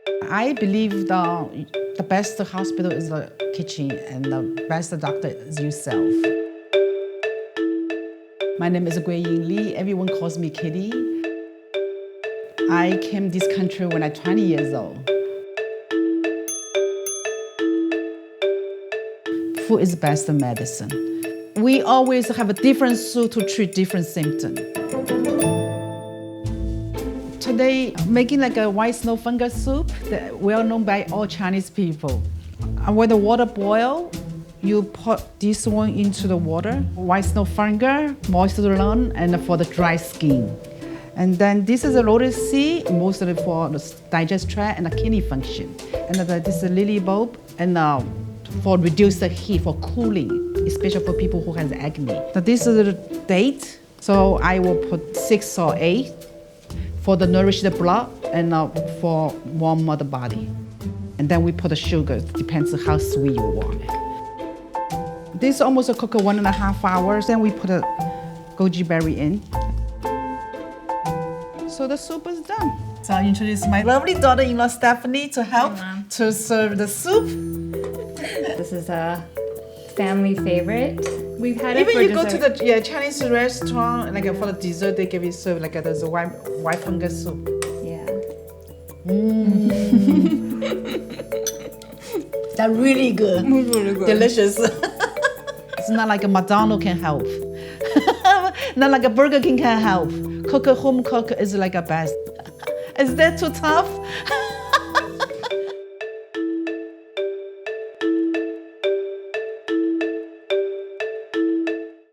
I believe the best hospital is the kitchen and the best doctor is yourself. My name is Waing Li. Everyone calls me Kitty. I came to this country when I'm 20 years old. Food is the best medicine. We always have a different soup to treat different symptoms. Today, making like a white snow fungus soup, well known by all Chinese people. When the water boils, you put this one into the water, white snow fungus, moisturizer, and for the dry skin. And then this is a lotus seed, mostly for the digest tract and the kidney function. And this is a lily bulb, and for reduce the heat, for cooling, especially for people who have acne. Now this is the date, so I will put 6 or 8 for the nourish the blood and for warm the body. And then we put the sugar, depends on how sweet you want it. This almost cook 1.5 hours, then we put a goji berry in. So the soup is done. So I introduce my lovely daughter-in-law Stephanie to help to serve the soup. This is a family favorite. We've had it Even for you dessert. go to the Chinese restaurant, like for the dessert, they give you serve like there's a white fungus soup. Yeah. That's really good. Really good. Delicious. It's not like a McDonald's can help. Not like a Burger King can help. Home cook is like a best. Is that too tough?